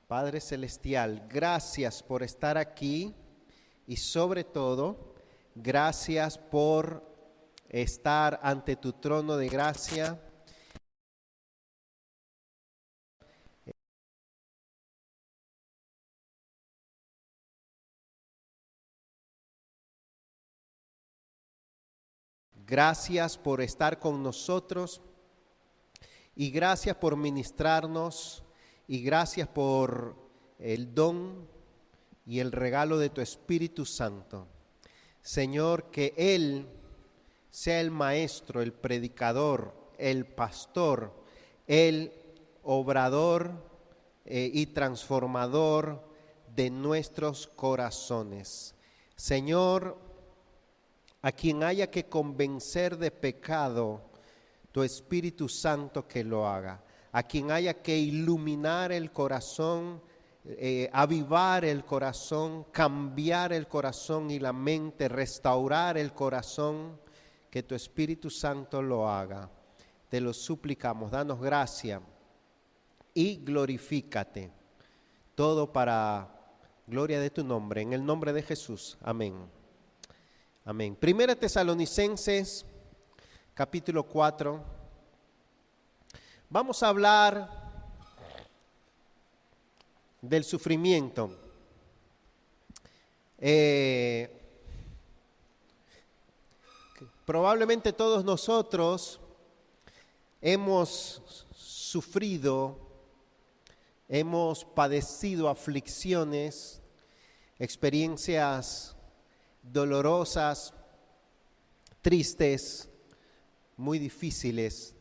Padre Celestial, gracias por estar aquí y sobre todo, gracias por estar ante tu trono de gracia. Gracias por estar con nosotros y gracias por ministrarnos y gracias por el don y el regalo de tu Espíritu Santo. Señor, que Él sea el maestro, el predicador, el pastor, el obrador y transformador de nuestros corazones. Señor, a quien haya que convencer de pecado, tu Espíritu Santo que lo haga. A quien haya que iluminar el corazón, avivar el corazón, cambiar el corazón y la mente, restaurar el corazón, que tu Espíritu Santo lo haga. Te lo suplicamos, danos gracia y glorifícate. Todo para gloria de tu nombre, en el nombre de Jesús. Amén. Amén. Primera Tesalonicenses, capítulo 4. Vamos a hablar del sufrimiento. Probablemente todos nosotros hemos sufrido, hemos padecido aflicciones, experiencias dolorosas, tristes, muy difíciles,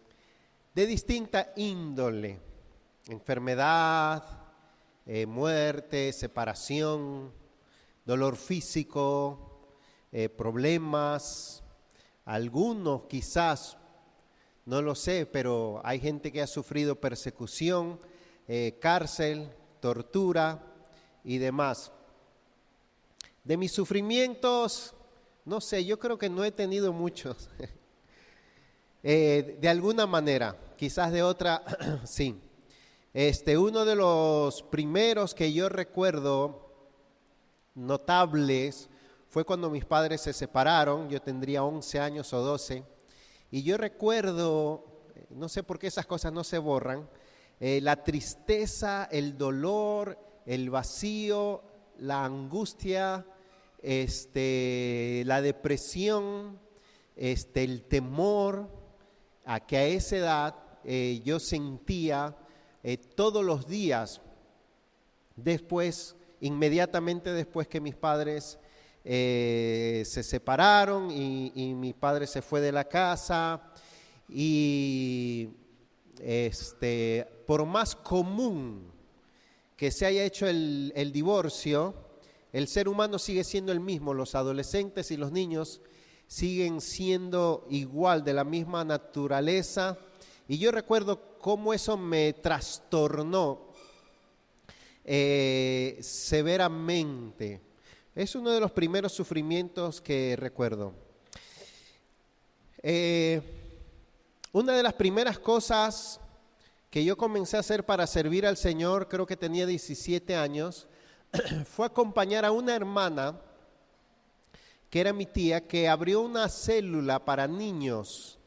de distinta índole: enfermedad, muerte, separación, dolor físico, problemas, algunos quizás, no lo sé, pero hay gente que ha sufrido persecución, cárcel, tortura y demás. De mis sufrimientos, no sé, yo creo que no he tenido muchos. De alguna manera, quizás de otra, sí. Uno de los primeros que yo recuerdo notables fue cuando mis padres se separaron. Yo tendría 11 años o 12. Y yo recuerdo, no sé por qué esas cosas no se borran, la tristeza, el dolor, el vacío, la angustia, la depresión, el temor, a que a esa edad yo sentía todos los días, inmediatamente después que mis padres se separaron y mi padre se fue de la casa. Y por más común que se haya hecho el divorcio, el ser humano sigue siendo el mismo. Los adolescentes y los niños siguen siendo igual, de la misma naturaleza. Y yo recuerdo cómo eso me trastornó severamente. Es uno de los primeros sufrimientos que recuerdo. Una de las primeras cosas que yo comencé a hacer para servir al Señor, creo que tenía 17 años, fue acompañar a una hermana que era mi tía, que abrió una célula para niños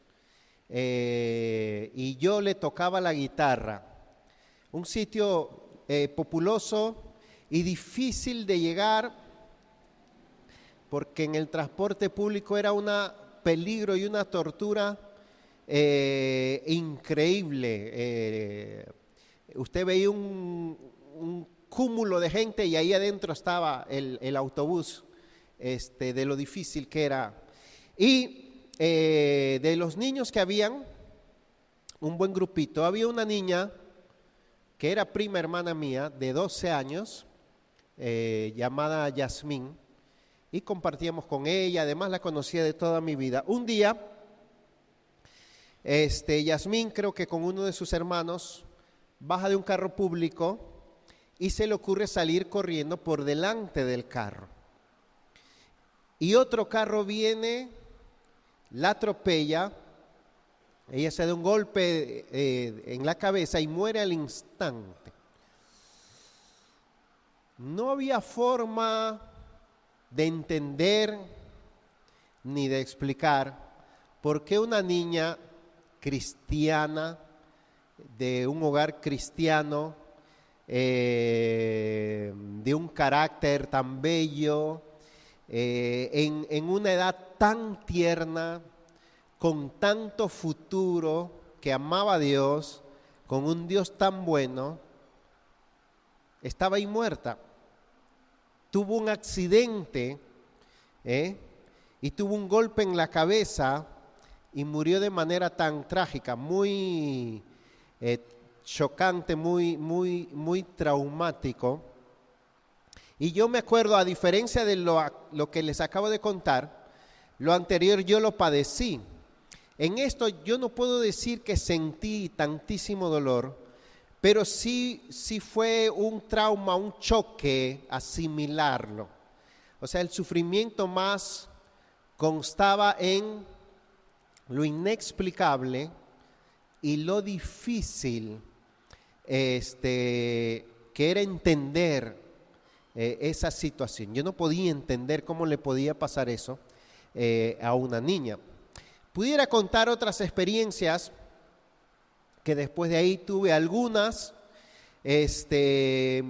y yo le tocaba la guitarra. Un sitio populoso y difícil de llegar porque en el transporte público era un peligro y una tortura increíble. Usted veía un cúmulo de gente y ahí adentro estaba el autobús. De lo difícil que era. Y de los niños que habían, un buen grupito, había una niña que era prima hermana mía, de 12 años, llamada Yasmín, y compartíamos con ella. Además la conocía de toda mi vida. Un día, Yasmín, creo que con uno de sus hermanos, baja de un carro público y se le ocurre salir corriendo por delante del carro. Y otro carro viene, la atropella, ella se da un golpe en la cabeza y muere al instante. no había forma de entender ni de explicar por qué una niña cristiana, de un hogar cristiano, de un carácter tan bello, en una edad tan tierna, con tanto futuro, que amaba a Dios, con un Dios tan bueno, estaba ahí muerta. Tuvo un accidente y tuvo un golpe en la cabeza y murió de manera tan trágica, muy chocante, muy traumático. Y yo me acuerdo, a diferencia de lo que les acabo de contar, lo anterior yo lo padecí. En esto yo no puedo decir que sentí tantísimo dolor, pero sí fue un trauma, un choque asimilarlo. O sea, el sufrimiento más constaba en lo inexplicable y lo difícil que era entender esa situación. Yo no podía entender cómo le podía pasar eso a una niña. Pudiera contar otras experiencias que después de ahí tuve, algunas de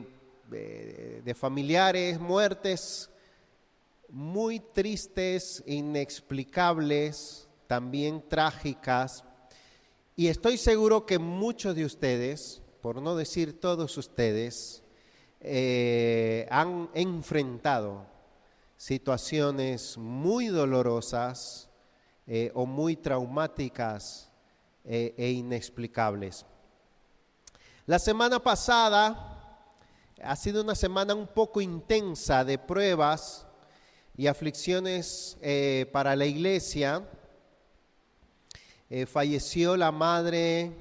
familiares, muertes muy tristes, inexplicables, también trágicas. Y estoy seguro que muchos de ustedes, por no decir todos ustedes, han enfrentado situaciones muy dolorosas o muy traumáticas e inexplicables. La semana pasada ha sido una semana un poco intensa de pruebas y aflicciones para la iglesia. Falleció la madre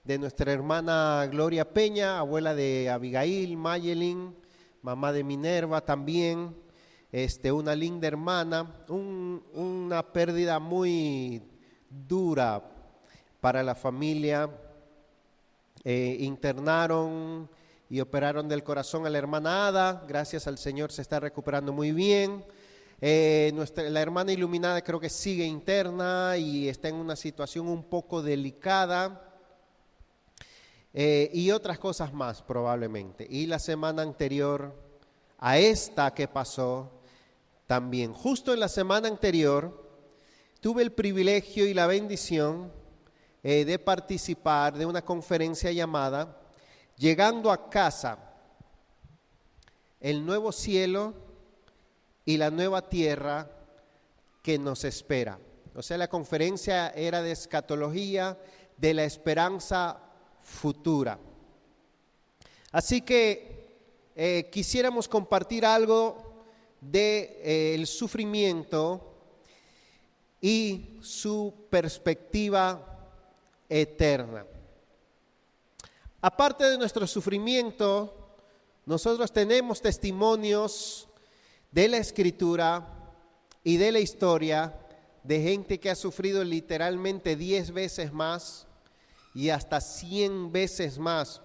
de nuestra hermana Gloria Peña, abuela de Abigail, Mayelin, mamá de Minerva también, una linda hermana, una pérdida muy dura para la familia. Internaron y operaron del corazón a la hermana Ada, gracias al Señor se está recuperando muy bien. La hermana Iluminada creo que sigue interna y está en una situación un poco delicada. Y otras cosas más probablemente. Y la semana anterior a esta que pasó, también justo en la semana anterior, tuve el privilegio y la bendición de participar de una conferencia llamada Llegando a Casa, el nuevo cielo y la nueva tierra que nos espera. O sea, la conferencia era de escatología, de la esperanza futura. Así que quisiéramos compartir algo del sufrimiento y su perspectiva eterna. Aparte de nuestro sufrimiento, nosotros tenemos testimonios de la Escritura y de la historia de gente que ha sufrido literalmente 10 veces más y hasta 100 veces más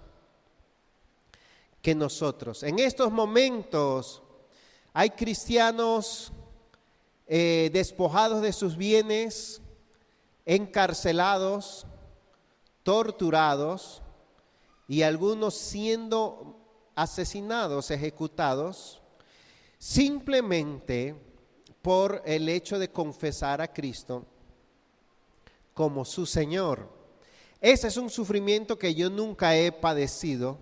que nosotros. En estos momentos hay cristianos despojados de sus bienes, encarcelados, torturados y algunos siendo asesinados, ejecutados, simplemente por el hecho de confesar a Cristo como su Señor. Ese es un sufrimiento que yo nunca he padecido,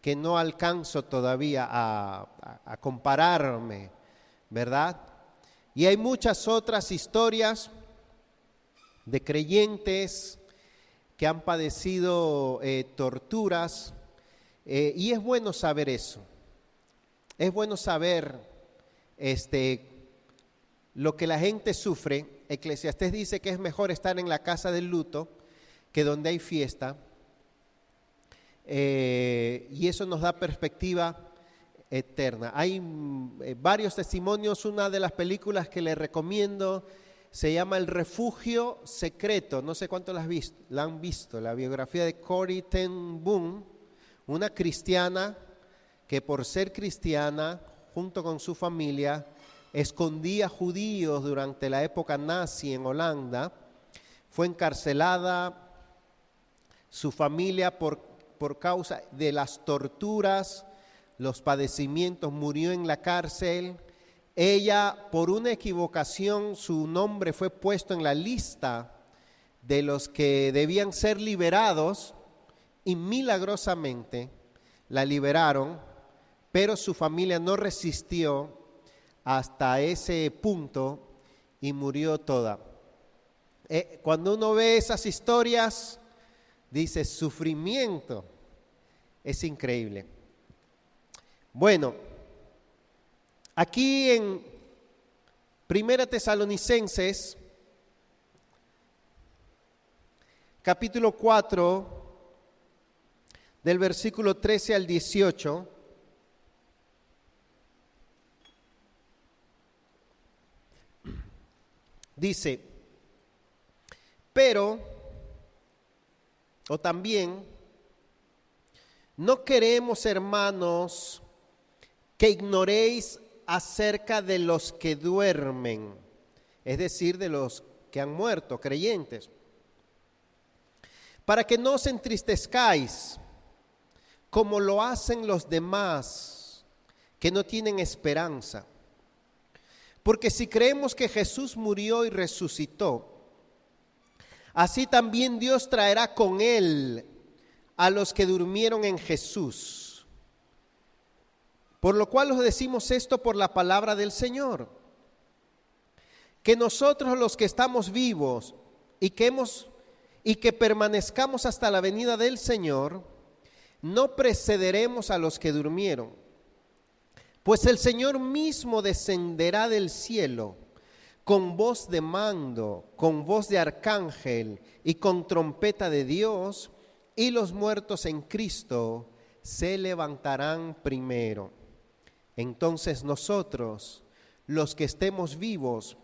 que no alcanzo todavía a compararme, ¿verdad? Y hay muchas otras historias de creyentes que han padecido torturas, y es bueno saber eso. Es bueno saber lo que la gente sufre. Eclesiastés dice que es mejor estar en la casa del luto que donde hay fiesta. Y eso nos da perspectiva eterna. Hay varios testimonios. Una de las películas que les recomiendo se llama El Refugio Secreto. No sé cuántos la han visto. La biografía de Corrie ten Boom, una cristiana que por ser cristiana, junto con su familia, escondía judíos durante la época nazi en Holanda. Fue encarcelada, su familia por causa de las torturas, los padecimientos, murió en la cárcel. Ella, por una equivocación, su nombre fue puesto en la lista de los que debían ser liberados y milagrosamente la liberaron, pero su familia no resistió hasta ese punto y murió toda. Cuando uno ve esas historias, dice, sufrimiento, es increíble. Bueno, aquí en 1 Tesalonicenses, capítulo 4, del versículo 13 al 18, dice, pero, o también, no queremos, hermanos, que ignoréis acerca de los que duermen, es decir, de los que han muerto, creyentes, para que no os entristezcáis, como lo hacen los demás, que no tienen esperanza. Porque si creemos que Jesús murió y resucitó, así también Dios traerá con él a los que durmieron en Jesús. Por lo cual os decimos esto por la palabra del Señor, que nosotros los que estamos vivos y que permanezcamos hasta la venida del Señor, no precederemos a los que durmieron. Pues el Señor mismo descenderá del cielo con voz de mando, con voz de arcángel y con trompeta de Dios, y los muertos en Cristo se levantarán primero. Entonces nosotros, los que estemos vivos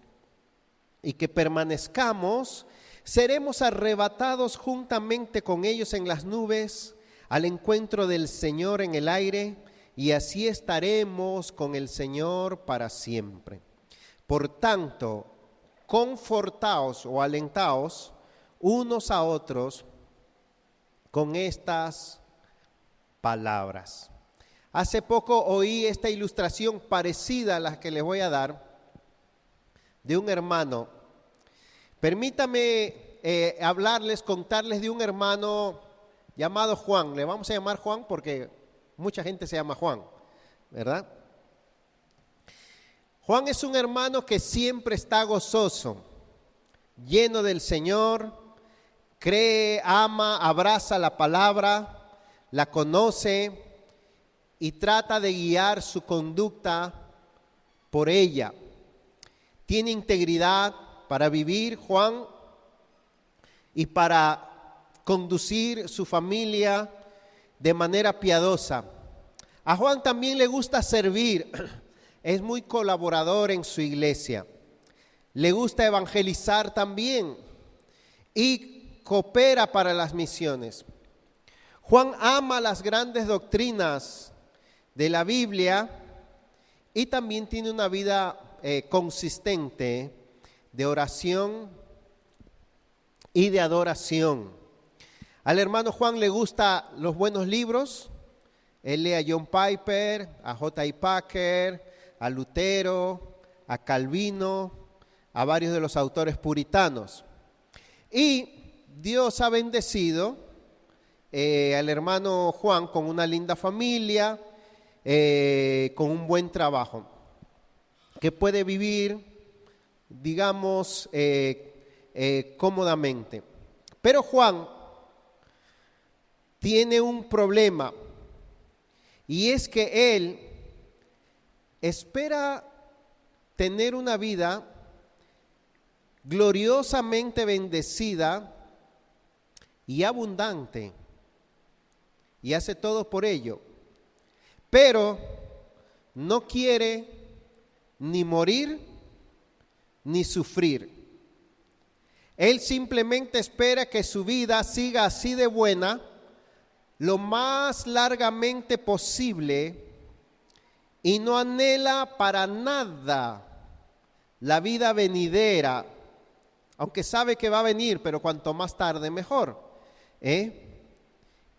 y que permanezcamos, seremos arrebatados juntamente con ellos en las nubes al encuentro del Señor en el aire, y así estaremos con el Señor para siempre. Por tanto, confortaos o alentaos unos a otros con estas palabras. Hace poco oí esta ilustración parecida a la que les voy a dar de un hermano. Permítame contarles de un hermano llamado Juan. Le vamos a llamar Juan porque mucha gente se llama Juan, ¿verdad? Juan es un hermano que siempre está gozoso, lleno del Señor, cree, ama, abraza la palabra, la conoce y trata de guiar su conducta por ella. Tiene integridad para vivir, Juan, y para conducir su familia de manera piadosa. A Juan también le gusta servir, es muy colaborador en su iglesia, le gusta evangelizar también y coopera para las misiones. Juan ama las grandes doctrinas de la Biblia y también tiene una vida consistente de oración y de adoración. Al hermano Juan le gustan los buenos libros. Él lee a John Piper, a J.I. Packer, a Lutero, a Calvino, a varios de los autores puritanos. Y Dios ha bendecido al hermano Juan con una linda familia, con un buen trabajo, que puede vivir, digamos, cómodamente. Pero Juan tiene un problema, y es que él espera tener una vida gloriosamente bendecida y abundante, y hace todo por ello, pero no quiere ni morir ni sufrir. Él simplemente espera que su vida siga así de buena lo más largamente posible y no anhela para nada la vida venidera, aunque sabe que va a venir, pero cuanto más tarde mejor.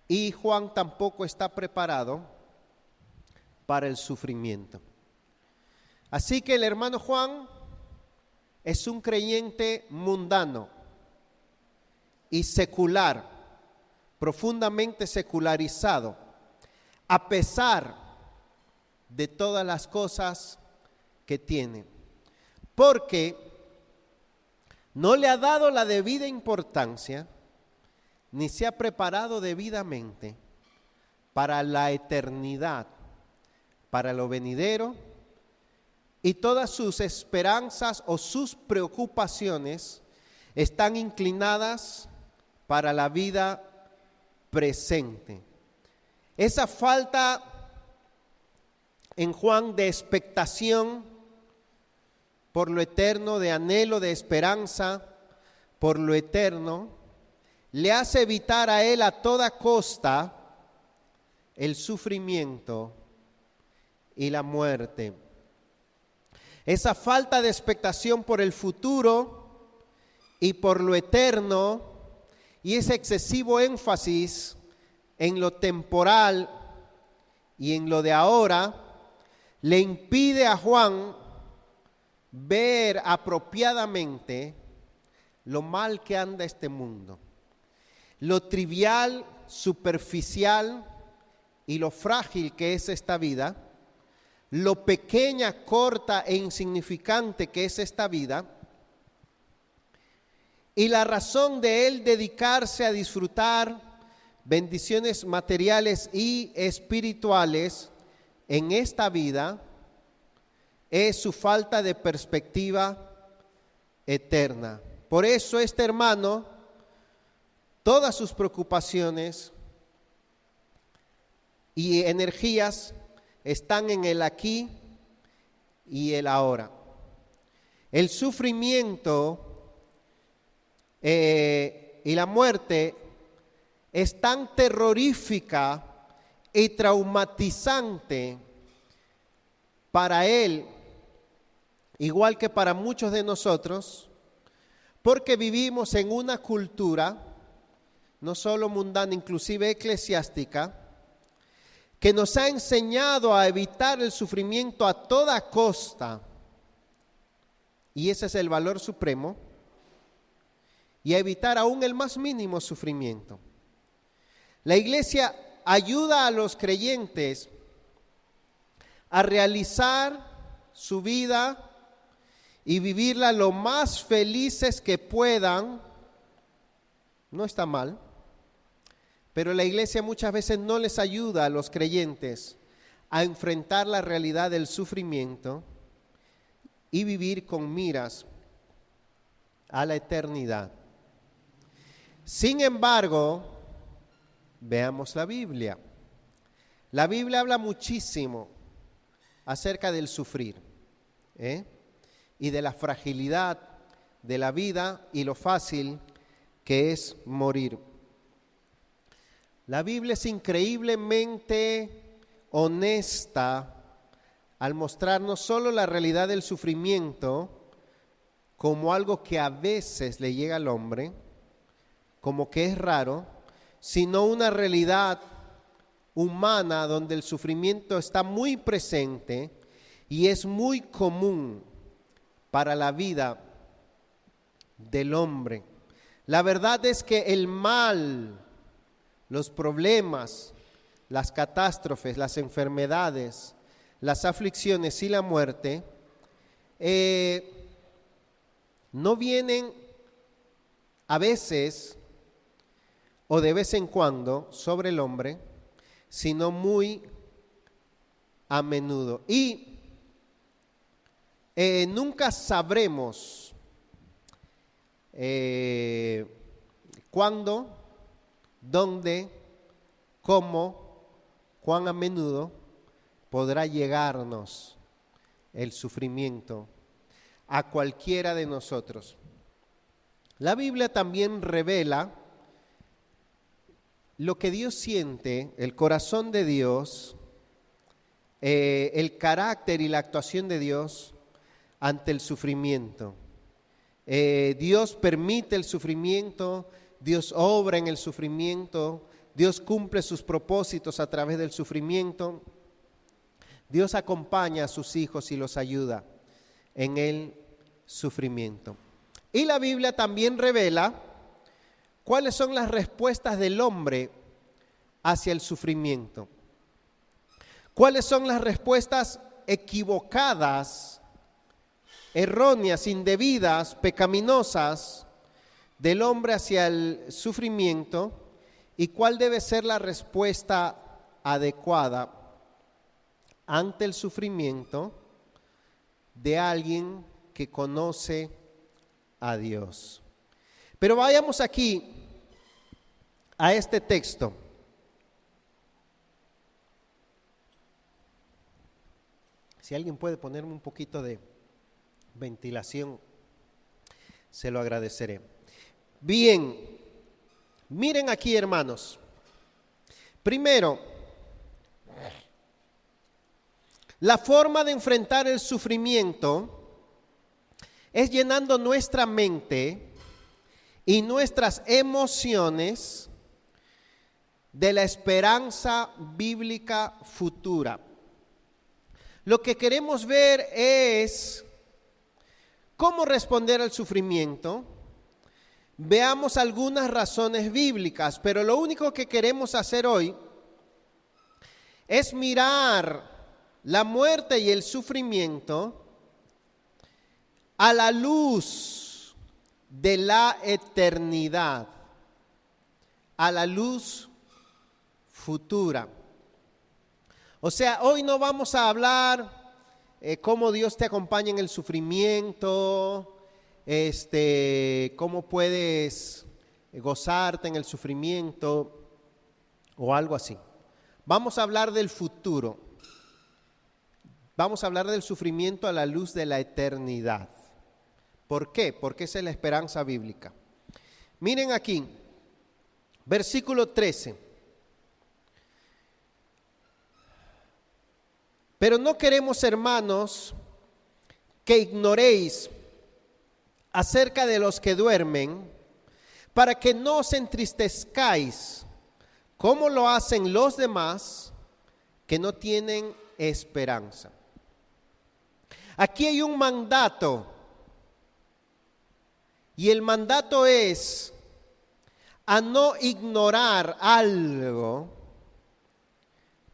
Y Juan tampoco está preparado para el sufrimiento. Así que el hermano Juan es un creyente mundano y secular, profundamente secularizado, a pesar de todas las cosas que tiene, porque no le ha dado la debida importancia, ni se ha preparado debidamente para la eternidad, para lo venidero, y todas sus esperanzas o sus preocupaciones están inclinadas para la vida presente. Esa falta en Juan de expectación por lo eterno, de anhelo, de esperanza por lo eterno, le hace evitar a él a toda costa el sufrimiento y la muerte. Esa falta de expectación por el futuro y por lo eterno, y ese excesivo énfasis en lo temporal y en lo de ahora, le impide a Juan ver apropiadamente lo mal que anda este mundo, lo trivial, superficial y lo frágil que es esta vida, lo pequeña, corta e insignificante que es esta vida, y la razón de él dedicarse a disfrutar bendiciones materiales y espirituales en esta vida es su falta de perspectiva eterna. Por eso este hermano, todas sus preocupaciones y energías están en el aquí y el ahora. El sufrimiento y la muerte es tan terrorífica y traumatizante para él, igual que para muchos de nosotros, porque vivimos en una cultura, no solo mundana, inclusive eclesiástica, que nos ha enseñado a evitar el sufrimiento a toda costa, y ese es el valor supremo, y a evitar aún el más mínimo sufrimiento. La iglesia ayuda a los creyentes a realizar su vida y vivirla lo más felices que puedan. No está mal, pero la iglesia muchas veces no les ayuda a los creyentes a enfrentar la realidad del sufrimiento y vivir con miras a la eternidad. Sin embargo, veamos la Biblia. La Biblia habla muchísimo acerca del sufrir, y de la fragilidad de la vida y lo fácil que es morir. La Biblia es increíblemente honesta al mostrar no solo la realidad del sufrimiento como algo que a veces le llega al hombre, como que es raro, sino una realidad humana donde el sufrimiento está muy presente y es muy común para la vida del hombre. La verdad es que el mal, los problemas, las catástrofes, las enfermedades, las aflicciones y la muerte no vienen a veces o de vez en cuando sobre el hombre, sino muy a menudo. Y nunca sabremos cuándo, dónde, cómo, cuán a menudo podrá llegarnos el sufrimiento a cualquiera de nosotros. La Biblia también revela lo que Dios siente, el corazón de Dios, el carácter y la actuación de Dios ante el sufrimiento. Dios permite el sufrimiento, Dios obra en el sufrimiento, Dios cumple sus propósitos a través del sufrimiento. Dios acompaña a sus hijos y los ayuda en el sufrimiento. Y la Biblia también revela cuáles son las respuestas del hombre hacia el sufrimiento. ¿Cuáles son las respuestas equivocadas, erróneas, indebidas, pecaminosas del hombre hacia el sufrimiento? ¿Y cuál debe ser la respuesta adecuada ante el sufrimiento de alguien que conoce a Dios? Pero vayamos aquí a este texto. Si alguien puede ponerme un poquito de ventilación, se lo agradeceré. Bien, miren aquí, hermanos. Primero, la forma de enfrentar el sufrimiento es llenando nuestra mente y nuestras emociones de la esperanza bíblica futura. Lo que queremos ver es cómo responder al sufrimiento. Veamos algunas razones bíblicas, pero lo único que queremos hacer hoy es mirar la muerte y el sufrimiento a la luz de la eternidad, a la luz futura. O sea, hoy no vamos a hablar cómo Dios te acompaña en el sufrimiento, cómo puedes gozarte en el sufrimiento o algo así. Vamos a hablar del futuro. Vamos a hablar del sufrimiento a la luz de la eternidad. ¿Por qué? Porque esa es la esperanza bíblica. Miren aquí, versículo 13. Pero no queremos, hermanos, que ignoréis acerca de los que duermen, para que no os entristezcáis, como lo hacen los demás que no tienen esperanza. Aquí hay un mandato, y el mandato es a no ignorar algo.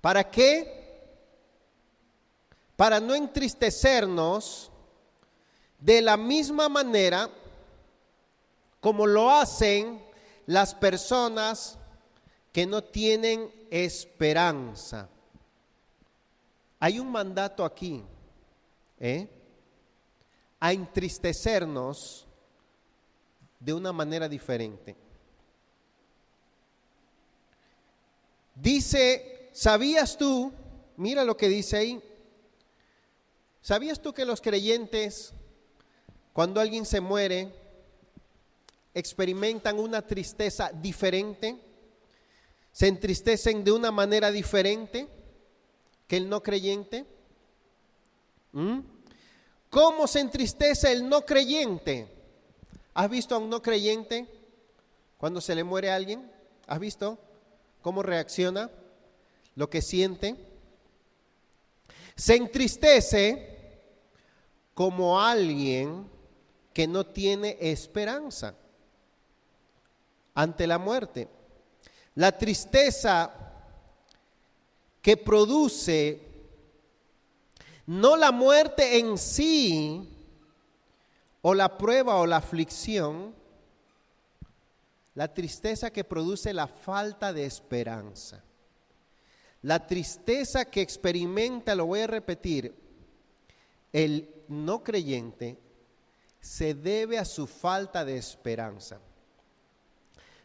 ¿Para qué? Para no entristecernos de la misma manera como lo hacen las personas que no tienen esperanza. Hay un mandato aquí, a entristecernos de una manera diferente. Dice, ¿sabías tú? Mira lo que dice ahí. ¿Sabías tú que los creyentes, cuando alguien se muere, experimentan una tristeza diferente? ¿Se entristecen de una manera diferente que el no creyente? ¿Cómo se entristece el no creyente? ¿Has visto a un no creyente cuando se le muere a alguien? ¿Has visto cómo reacciona? ¿Lo que siente? Se entristece como alguien que no tiene esperanza ante la muerte. La tristeza que produce no la muerte en sí, o la prueba o la aflicción, la tristeza que produce la falta de esperanza. La tristeza que experimenta, lo voy a repetir, el no creyente se debe a su falta de esperanza.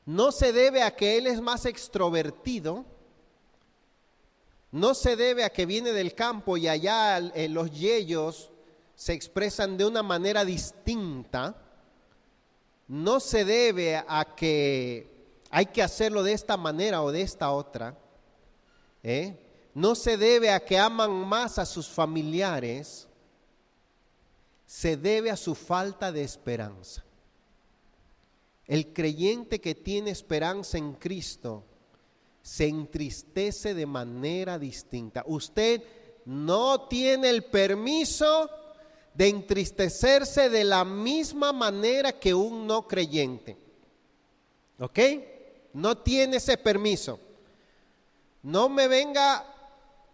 No se debe a que él es más extrovertido, no se debe a que viene del campo y allá los yeyos se expresan de una manera distinta, no se debe a que hay que hacerlo de esta manera o de esta otra, no se debe a que aman más a sus familiares, se debe a su falta de esperanza. El creyente que tiene esperanza en Cristo se entristece de manera distinta. Usted no tiene el permiso de entristecerse de la misma manera que un no creyente. ¿Ok? No tiene ese permiso. No me venga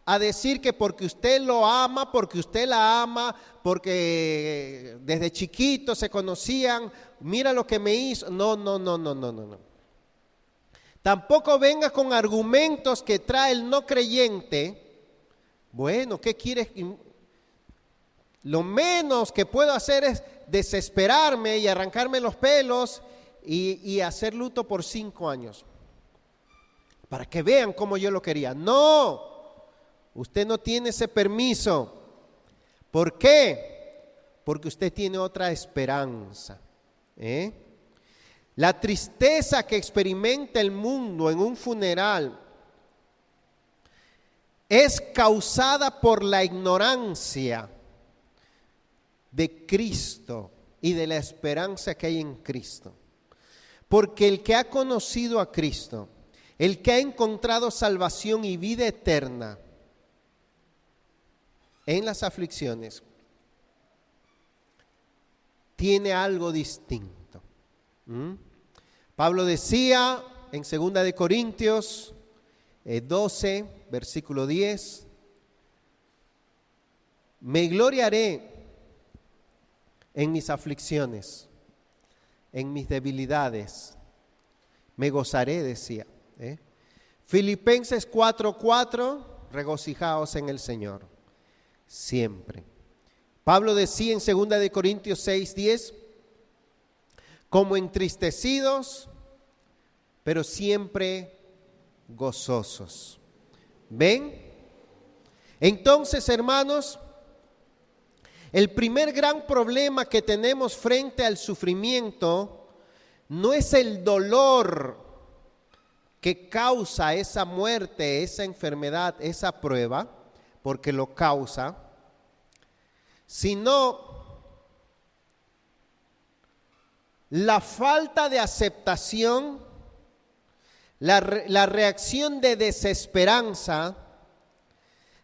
a decir que porque usted lo ama, porque usted la ama, porque desde chiquito se conocían, mira lo que me hizo. No. Tampoco venga con argumentos que trae el no creyente. Bueno, ¿qué quieres? Lo menos que puedo hacer es desesperarme y arrancarme los pelos y hacer luto por 5 años. Para que vean cómo yo lo quería. No, usted no tiene ese permiso. ¿Por qué? Porque usted tiene otra esperanza. La tristeza que experimenta el mundo en un funeral es causada por la ignorancia de Cristo y de la esperanza que hay en Cristo. Porque el que ha conocido a Cristo, el que ha encontrado salvación y vida eterna en las aflicciones, tiene algo distinto. Pablo decía en 2 de Corintios 12, versículo 10, me gloriaré en mis aflicciones, en mis debilidades, me gozaré, decía. Filipenses 4:4, regocijaos en el Señor, siempre. Pablo decía en 2 de Corintios 6:10, como entristecidos, pero siempre gozosos. ¿Ven? Entonces, hermanos, el primer gran problema que tenemos frente al sufrimiento no es el dolor que causa esa muerte, esa enfermedad, esa prueba, porque lo causa, sino la falta de aceptación, la reacción de desesperanza,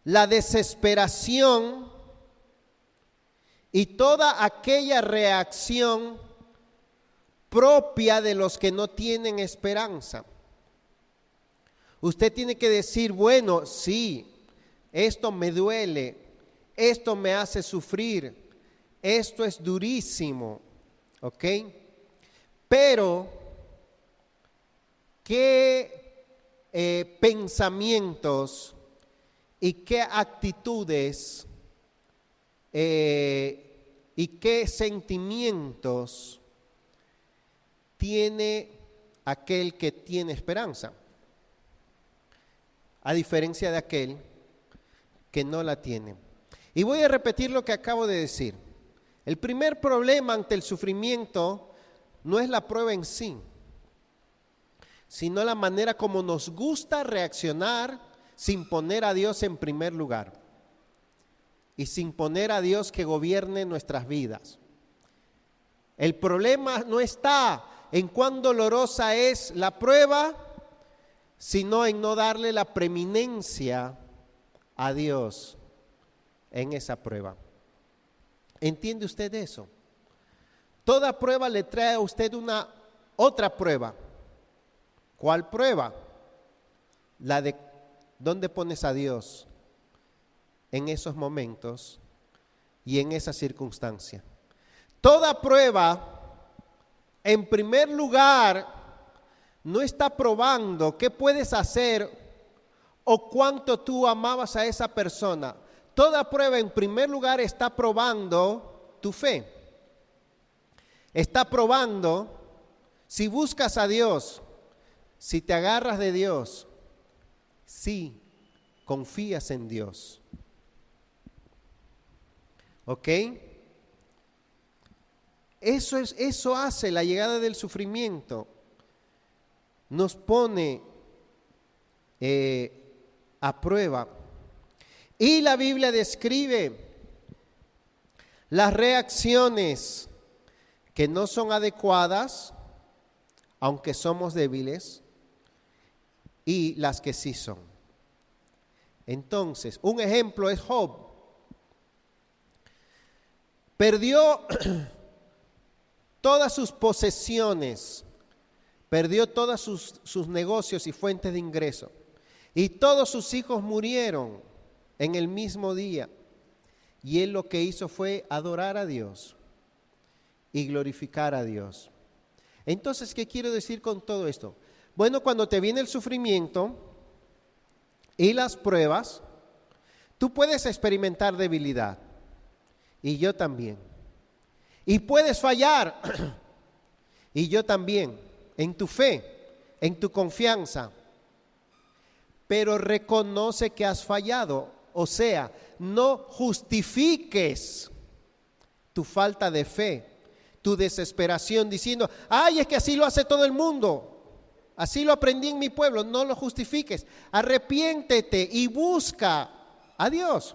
la desesperación y toda aquella reacción propia de los que no tienen esperanza. Usted tiene que decir, bueno, sí, esto me duele, esto me hace sufrir, esto es durísimo, ¿ok? Pero, ¿qué pensamientos y qué actitudes y qué sentimientos tiene aquel que tiene esperanza? A diferencia de aquel que no la tiene. Y voy a repetir lo que acabo de decir. El primer problema ante el sufrimiento no es la prueba en sí, sino la manera como nos gusta reaccionar sin poner a Dios en primer lugar y sin poner a Dios que gobierne nuestras vidas. El problema no está en cuán dolorosa es la prueba, sino en no darle la preeminencia a Dios en esa prueba. ¿Entiende usted eso? Toda prueba le trae a usted una otra prueba. ¿Cuál prueba? La de dónde pones a Dios en esos momentos y en esa circunstancia. Toda prueba, en primer lugar, no está probando qué puedes hacer o cuánto tú amabas a esa persona. Toda prueba en primer lugar está probando tu fe. Está probando si buscas a Dios, si te agarras de Dios, si confías en Dios. ¿Ok? Eso hace la llegada del sufrimiento. Nos pone a prueba Y la Biblia describe las reacciones que no son adecuadas, aunque somos débiles, y las que sí son. Entonces, un ejemplo es Job. Perdió todas sus posesiones, perdió todos sus negocios y fuentes de ingreso, y todos sus hijos murieron en el mismo día. Y él lo que hizo fue adorar a Dios y glorificar a Dios. Entonces, ¿qué quiero decir con todo esto? Bueno, cuando te viene el sufrimiento y las pruebas, tú puedes experimentar debilidad, y yo también. Y puedes fallar, y yo también, en tu fe, en tu confianza. Pero reconoce que has fallado, o sea, no justifiques tu falta de fe, tu desesperación diciendo, ay, es que así lo hace todo el mundo. Así lo aprendí en mi pueblo. No lo justifiques. Arrepiéntete y busca a Dios.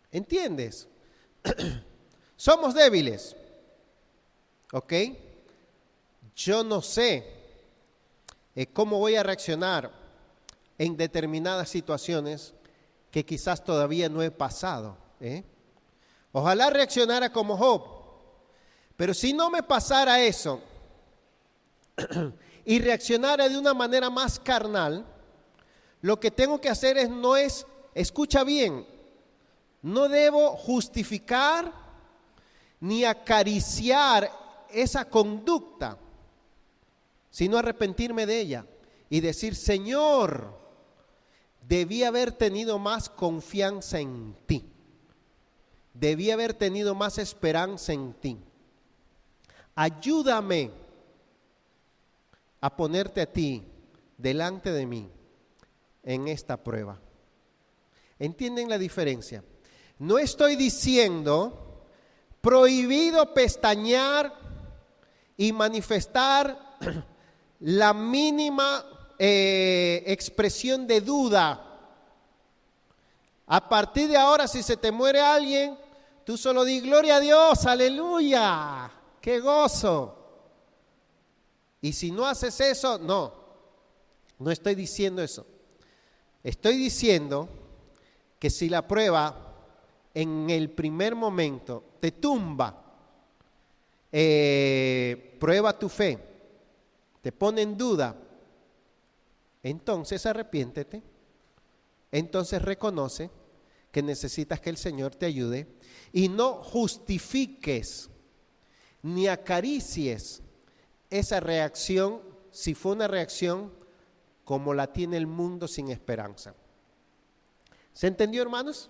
¿Entiendes? Somos débiles. ¿Ok? Yo no sé cómo voy a reaccionar en determinadas situaciones que quizás todavía no he pasado. Ojalá reaccionara como Job. Pero si no me pasara eso y reaccionara de una manera más carnal, lo que tengo que hacer escucha bien, no debo justificar ni acariciar esa conducta, sino arrepentirme de ella y decir, Señor, debí haber tenido más confianza en ti, debí haber tenido más esperanza en ti. Ayúdame a ponerte a ti delante de mí en esta prueba. ¿Entienden la diferencia? No estoy diciendo prohibido pestañear y manifestar la mínima expresión de duda. A partir de ahora, si se te muere alguien, tú solo di gloria a Dios, aleluya, qué gozo. Y si no haces eso, no estoy diciendo eso. Estoy diciendo que si la prueba en el primer momento te tumba, prueba tu fe, te pone en duda, entonces arrepiéntete, entonces reconoce que necesitas que el Señor te ayude y no justifiques ni acaricies esa reacción, si fue una reacción como la tiene el mundo sin esperanza. ¿Se entendió, hermanos?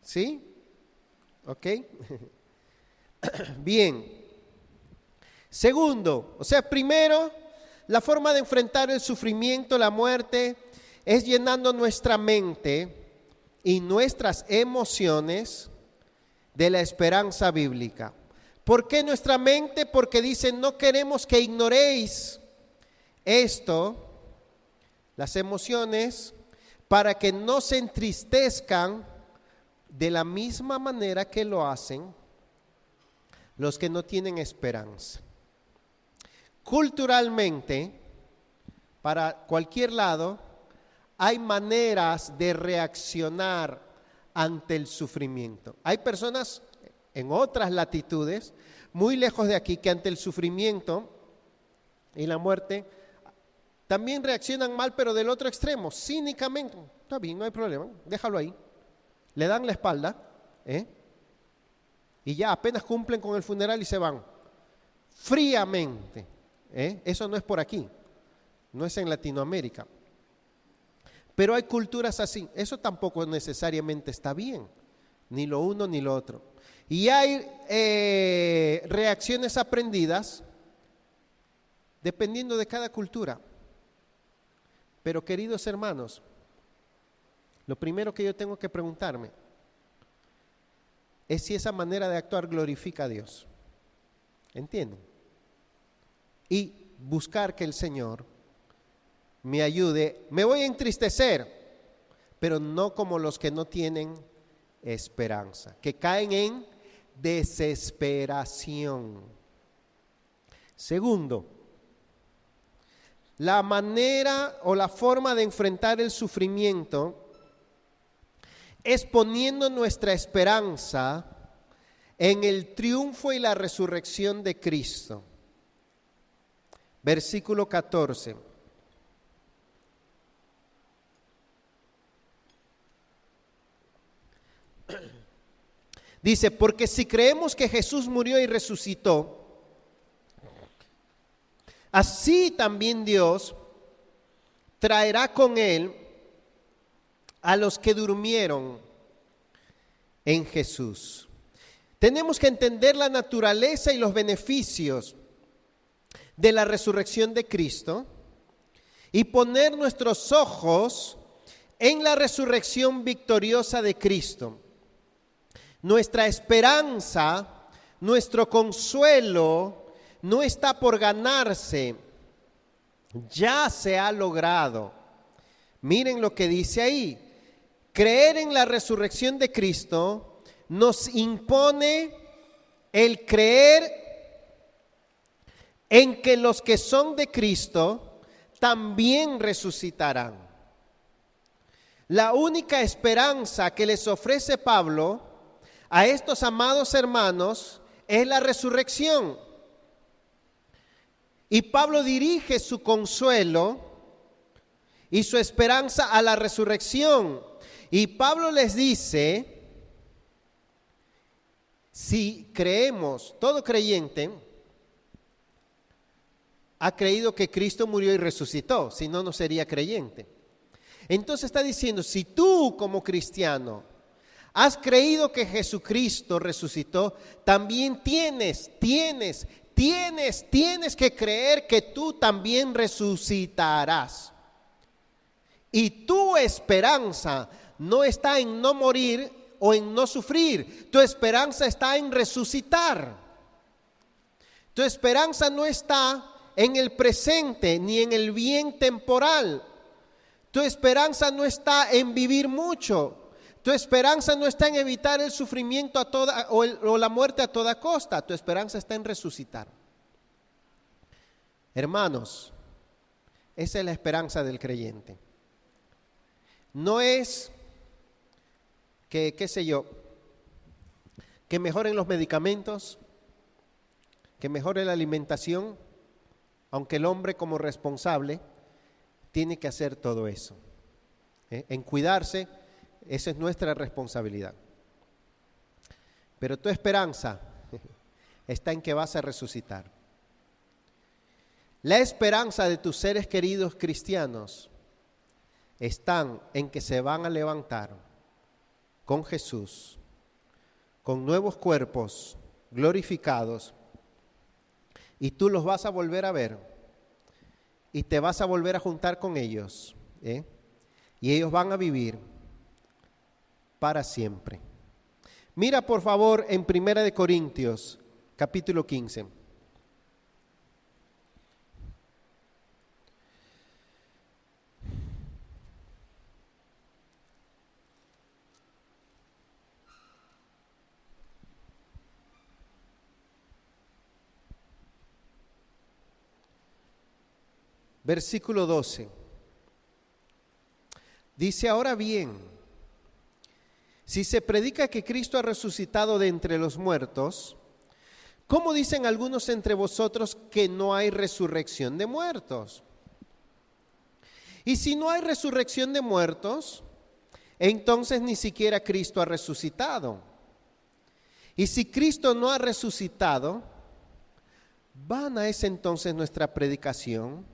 ¿Sí? ¿Ok? Bien. Segundo, primero, la forma de enfrentar el sufrimiento, la muerte, es llenando nuestra mente y nuestras emociones de la esperanza bíblica. ¿Por qué nuestra mente? Porque dicen, no queremos que ignoréis esto, las emociones, para que no se entristezcan de la misma manera que lo hacen los que no tienen esperanza. Culturalmente, para cualquier lado, hay maneras de reaccionar ante el sufrimiento. Hay personas en otras latitudes, muy lejos de aquí, que ante el sufrimiento y la muerte también reaccionan mal, pero del otro extremo, cínicamente. Está bien, no hay problema, déjalo ahí. Le dan la espalda, y ya apenas cumplen con el funeral y se van. Fríamente. Eso no es por aquí, no es en Latinoamérica. Pero hay culturas así. Eso tampoco necesariamente está bien, ni lo uno ni lo otro. Y hay reacciones aprendidas dependiendo de cada cultura. Pero queridos hermanos, lo primero que yo tengo que preguntarme es si esa manera de actuar glorifica a Dios. ¿Entienden? Y buscar que el Señor me ayude. Me voy a entristecer, pero no como los que no tienen esperanza, que caen en desesperación. Segundo, la manera o la forma de enfrentar el sufrimiento es poniendo nuestra esperanza en el triunfo y la resurrección de Cristo. Versículo 14. Dice, porque si creemos que Jesús murió y resucitó, así también Dios traerá con él a los que durmieron en Jesús. Tenemos que entender la naturaleza y los beneficios de la resurrección de Cristo y poner nuestros ojos en la resurrección victoriosa de Cristo. Nuestra esperanza, nuestro consuelo no está por ganarse, ya se ha logrado. Miren lo que dice ahí. Creer en la resurrección de Cristo nos impone el creer en que los que son de Cristo también resucitarán. La única esperanza que les ofrece Pablo a estos amados hermanos es la resurrección. Y Pablo dirige su consuelo y su esperanza a la resurrección. Y Pablo les dice, si creemos, todo creyente ha creído que Cristo murió y resucitó, si no, no sería creyente. Entonces está diciendo, si tú como cristiano has creído que Jesucristo resucitó, también tienes que creer que tú también resucitarás. Y tu esperanza no está en no morir o en no sufrir. Tu esperanza está en resucitar. Tu esperanza no está en el presente ni en el bien temporal. Tu esperanza no está en vivir mucho. Tu esperanza no está en evitar el sufrimiento o la muerte a toda costa. Tu esperanza está en resucitar. Hermanos, esa es la esperanza del creyente. No es que, que mejoren los medicamentos, que mejore la alimentación, aunque el hombre como responsable tiene que hacer todo eso. En cuidarse, esa es nuestra responsabilidad. Pero tu esperanza está en que vas a resucitar. La esperanza de tus seres queridos cristianos están en que se van a levantar con Jesús, con nuevos cuerpos glorificados, y tú los vas a volver a ver y te vas a volver a juntar con ellos, y ellos van a vivir para siempre. Mira por favor en 1 Corintios capítulo 15. Versículo 12. Dice, ahora bien, si se predica que Cristo ha resucitado de entre los muertos, ¿cómo dicen algunos entre vosotros que no hay resurrección de muertos? Y si no hay resurrección de muertos, entonces ni siquiera Cristo ha resucitado. Y si Cristo no ha resucitado, vana es entonces nuestra predicación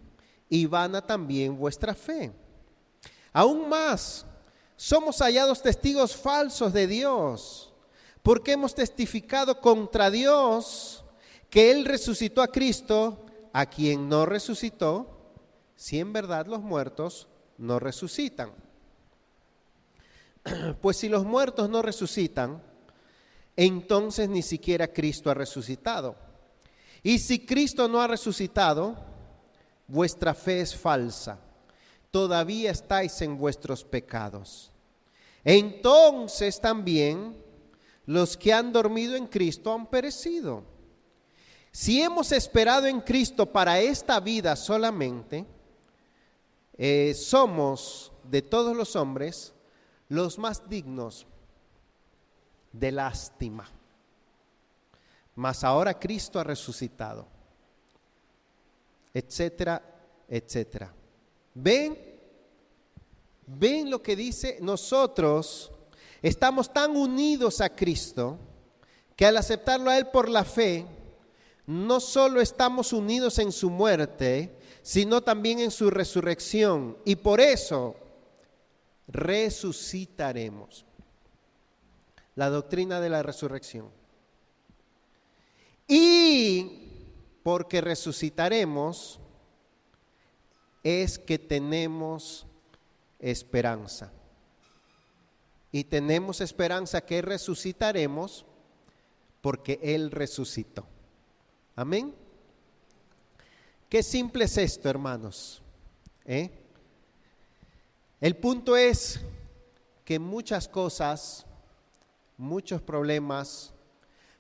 y vana también vuestra fe. Aún más, somos hallados testigos falsos de Dios, porque hemos testificado contra Dios que Él resucitó a Cristo, a quien no resucitó, si en verdad los muertos no resucitan. Pues si los muertos no resucitan, entonces ni siquiera Cristo ha resucitado. Y si Cristo no ha resucitado, vuestra fe es falsa, todavía estáis en vuestros pecados. entonces también los que han dormido en Cristo han perecido. Si hemos esperado en Cristo para esta vida solamente, somos de todos los hombres los más dignos de lástima. Mas ahora Cristo ha resucitado, etcétera, etcétera. ¿Ven lo que dice? Nosotros estamos tan unidos a Cristo que al aceptarlo a Él por la fe, no solo estamos unidos en su muerte, sino también en su resurrección. Y por eso resucitaremos. La doctrina de la resurrección. Y porque resucitaremos es que tenemos esperanza. Y tenemos esperanza que resucitaremos porque Él resucitó. Amén. Qué simple es esto, hermanos. El punto es que muchas cosas, muchos problemas,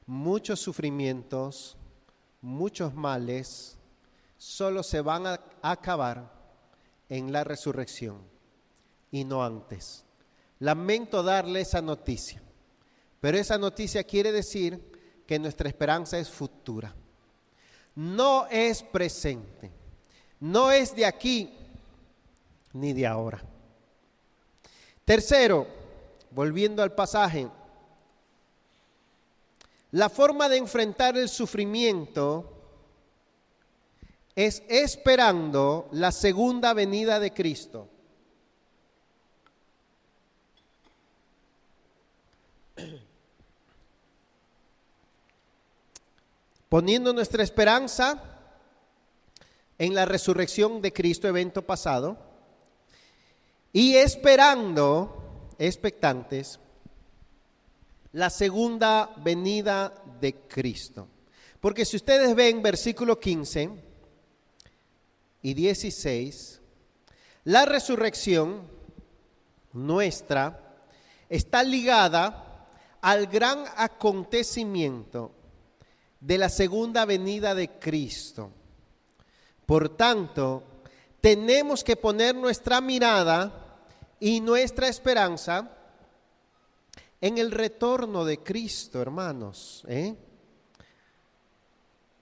muchos sufrimientos, muchos males, solo se van a acabar en la resurrección y no antes. Lamento darle esa noticia, pero esa noticia quiere decir que nuestra esperanza es futura. No es presente, no es de aquí ni de ahora. Tercero, volviendo al pasaje, la forma de enfrentar el sufrimiento es esperando la segunda venida de Cristo. Poniendo nuestra esperanza en la resurrección de Cristo, evento pasado, y esperando, expectantes, la segunda venida de Cristo. Porque si ustedes ven versículo 15 y 16, la resurrección nuestra está ligada al gran acontecimiento de la segunda venida de Cristo. Por tanto, tenemos que poner nuestra mirada y nuestra esperanza en el retorno de Cristo, hermanos.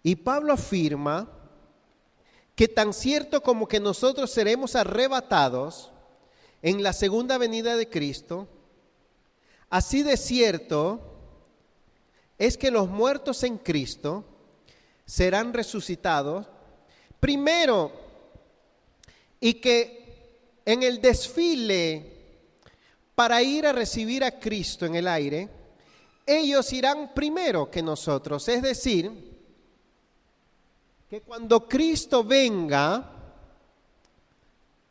Y Pablo afirma que tan cierto como que nosotros seremos arrebatados en la segunda venida de Cristo, así de cierto es que los muertos en Cristo serán resucitados primero, y que en el desfile para ir a recibir a Cristo en el aire, ellos irán primero que nosotros. Es decir, que cuando Cristo venga,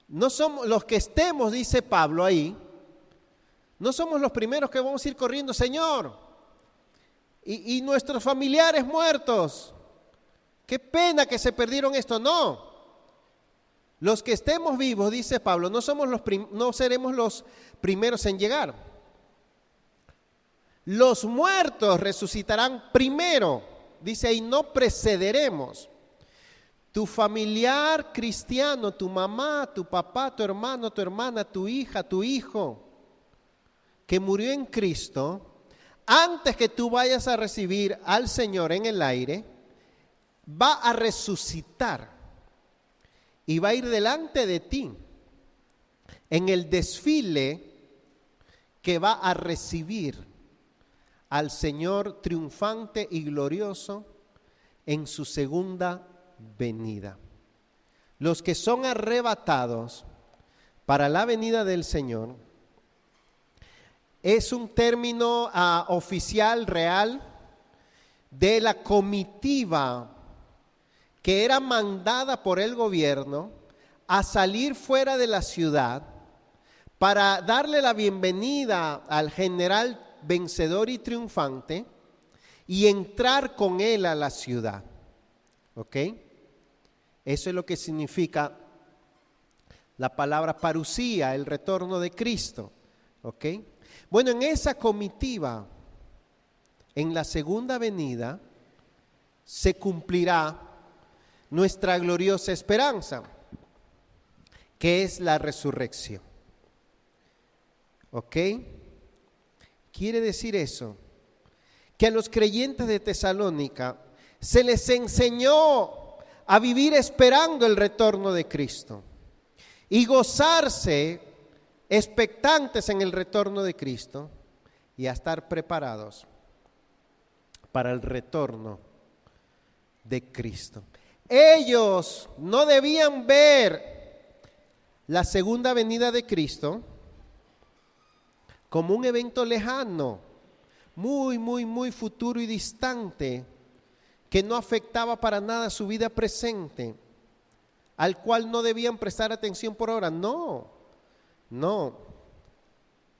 no somos los que estemos, dice Pablo ahí, no somos los primeros que vamos a ir corriendo, Señor, y nuestros familiares muertos, qué pena que se perdieron esto. No, los que estemos vivos, dice Pablo, no seremos los primeros en llegar. Los muertos resucitarán primero, dice ahí, no precederemos. Tu familiar cristiano, tu mamá, tu papá, tu hermano, tu hermana, tu hija, tu hijo, que murió en Cristo, antes que tú vayas a recibir al Señor en el aire, va a resucitar y va a ir delante de ti en el desfile que va a recibir al Señor triunfante y glorioso en su segunda venida. Los que son arrebatados para la venida del Señor es un término oficial, real, de la comitiva que era mandada por el gobierno a salir fuera de la ciudad para darle la bienvenida al general vencedor y triunfante y entrar con él a la ciudad. ¿Ok? Eso es lo que significa la palabra parusía, el retorno de Cristo. ¿Ok? Bueno, en esa comitiva, en la segunda venida, se cumplirá nuestra gloriosa esperanza, que es la resurrección. ¿Ok? Quiere decir eso, que a los creyentes de Tesalónica se les enseñó a vivir esperando el retorno de Cristo y gozarse expectantes en el retorno de Cristo y a estar preparados para el retorno de Cristo. Ellos no debían ver la segunda venida de Cristo como un evento lejano, muy futuro y distante, que no afectaba para nada su vida presente, al cual no debían prestar atención por ahora. No.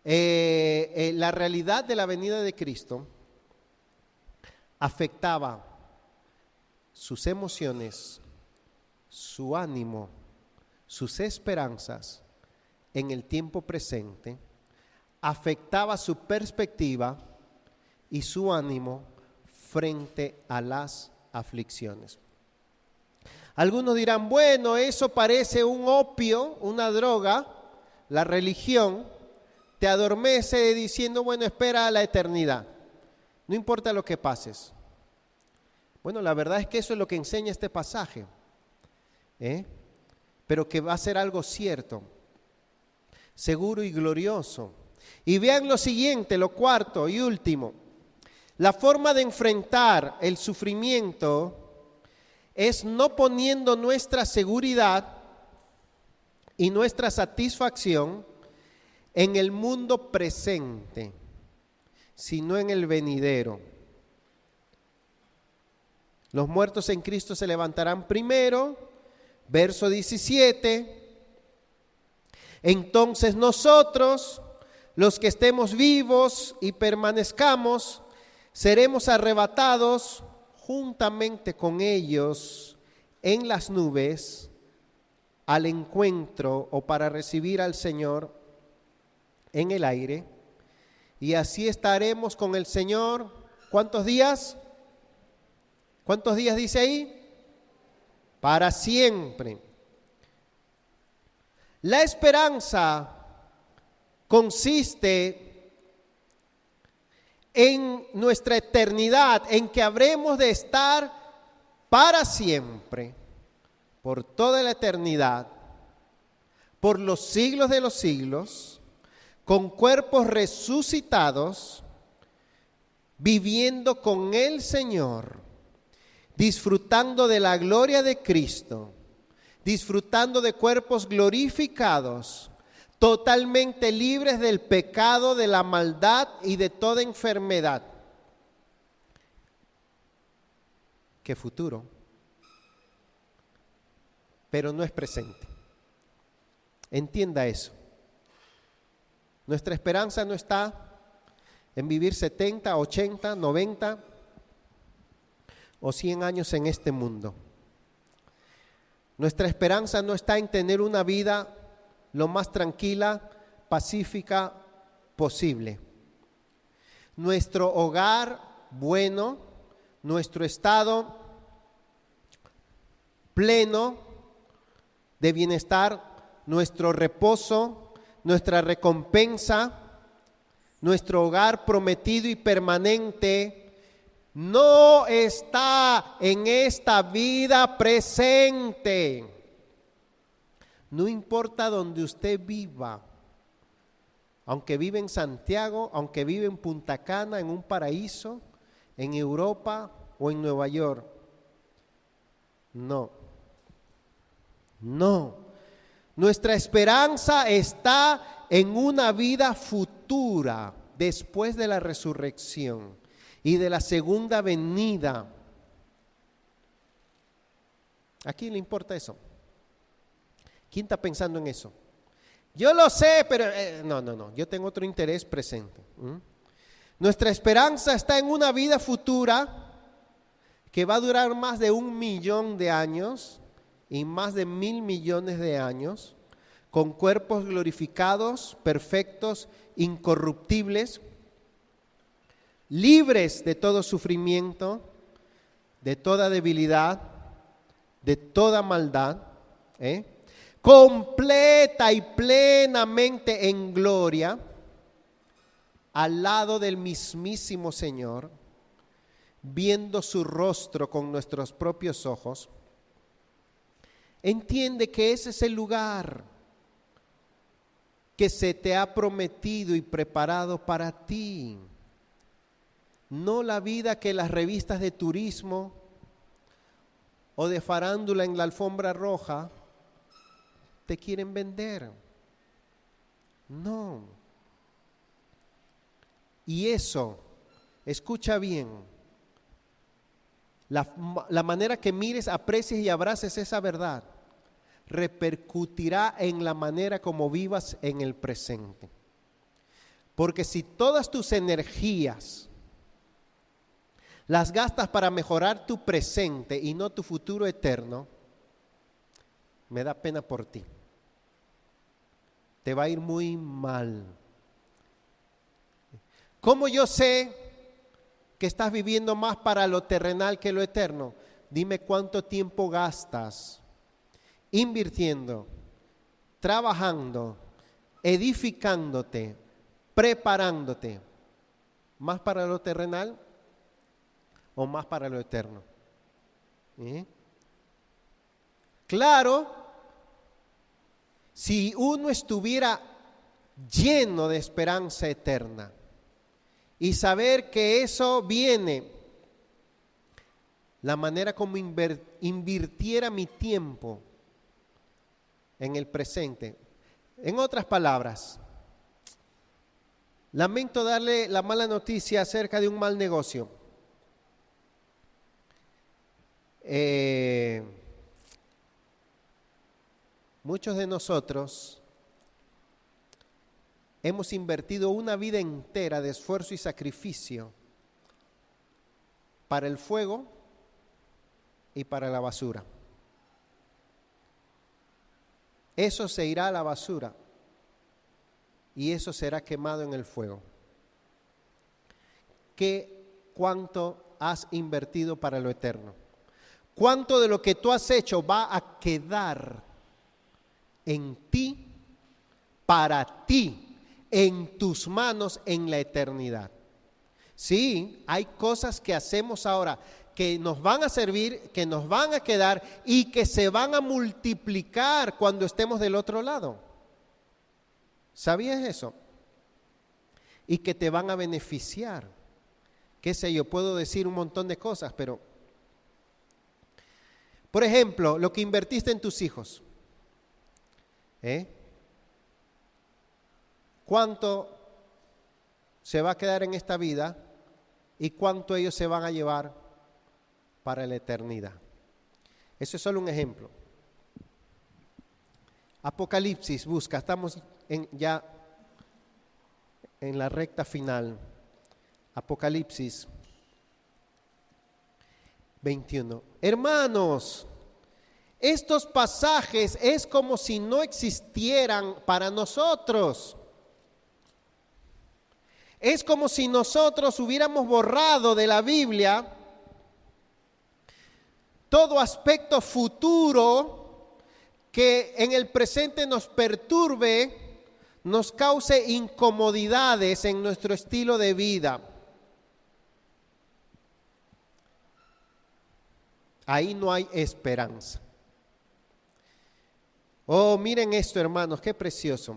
La realidad de la venida de Cristo afectaba sus emociones, su ánimo, sus esperanzas en el tiempo presente, afectaba su perspectiva y su ánimo frente a las aflicciones. Algunos dirán, bueno, eso parece un opio, una droga, la religión te adormece diciendo, bueno, espera a la eternidad, no importa lo que pases. Bueno, la verdad es que eso es lo que enseña este pasaje, pero que va a ser algo cierto, seguro y glorioso. Y vean lo siguiente, lo cuarto y último. La forma de enfrentar el sufrimiento es no poniendo nuestra seguridad y nuestra satisfacción en el mundo presente, sino en el venidero. Los muertos en Cristo se levantarán primero, verso 17. Entonces nosotros, los que estemos vivos y permanezcamos, seremos arrebatados juntamente con ellos en las nubes al encuentro o para recibir al Señor en el aire, y así estaremos con el Señor. ¿Cuántos días? ¿Cuántos días dice ahí? Para siempre. La esperanza consiste en nuestra eternidad, en que habremos de estar para siempre, por toda la eternidad, por los siglos de los siglos, con cuerpos resucitados, viviendo con el Señor, disfrutando de la gloria de Cristo, disfrutando de cuerpos glorificados, totalmente libres del pecado, de la maldad y de toda enfermedad. ¡Qué futuro! Pero no es presente. Entienda eso. Nuestra esperanza no está en vivir 70, 80, 90 o 100 años en este mundo. Nuestra esperanza no está en tener una vida lo más tranquila, pacífica posible. Nuestro hogar bueno, nuestro estado pleno de bienestar, nuestro reposo, nuestra recompensa, nuestro hogar prometido y permanente, no está en esta vida presente. No importa donde usted viva, aunque vive en Santiago, aunque vive en Punta Cana, en un paraíso, en Europa o en Nueva York. No. Nuestra esperanza está en una vida futura después de la resurrección y de la segunda venida. ¿A quién le importa eso? ¿Quién está pensando en eso? Yo lo sé, pero no, yo tengo otro interés presente. Nuestra esperanza está en una vida futura que va a durar más de 1 millón de años y más de 1.000 millones de años, con cuerpos glorificados, perfectos, incorruptibles, libres de todo sufrimiento, de toda debilidad, de toda maldad, completa y plenamente en gloria, al lado del mismísimo Señor, viendo su rostro con nuestros propios ojos. Entiende que ese es el lugar que se te ha prometido y preparado para ti. No la vida que las revistas de turismo o de farándula en la alfombra roja te quieren vender. No. Y eso, escucha bien, la manera que mires, aprecies y abraces esa verdad repercutirá en la manera como vivas en el presente. Porque si todas tus energías las gastas para mejorar tu presente y no tu futuro eterno, me da pena por ti. Te va a ir muy mal. ¿Cómo yo sé que estás viviendo más para lo terrenal que lo eterno? Dime cuánto tiempo gastas invirtiendo, trabajando, edificándote, preparándote, ¿más para lo terrenal o más para lo eterno? Claro, si uno estuviera lleno de esperanza eterna y saber que eso viene, la manera como invirtiera mi tiempo en el presente. En otras palabras, lamento darle la mala noticia acerca de un mal negocio. Muchos de nosotros hemos invertido una vida entera de esfuerzo y sacrificio para el fuego y para la basura. Eso se irá a la basura y eso será quemado en el fuego. ¿Cuánto has invertido para lo eterno? ¿Cuánto de lo que tú has hecho va a quedar en ti, para ti, en tus manos en la eternidad? Sí, hay cosas que hacemos ahora que nos van a servir, que nos van a quedar y que se van a multiplicar cuando estemos del otro lado. ¿Sabías eso? Y que te van a beneficiar. Qué sé yo, puedo decir un montón de cosas, pero por ejemplo, lo que invertiste en tus hijos. ¿Cuánto se va a quedar en esta vida y cuánto ellos se van a llevar para la eternidad? Eso es solo un ejemplo. Apocalipsis, busca, estamos ya en la recta final. Apocalipsis 21. Hermanos, estos pasajes es como si no existieran para nosotros. Es como si nosotros hubiéramos borrado de la Biblia todo aspecto futuro que en el presente nos perturbe, nos cause incomodidades en nuestro estilo de vida. Ahí no hay esperanza. Oh, miren esto, hermanos, qué precioso.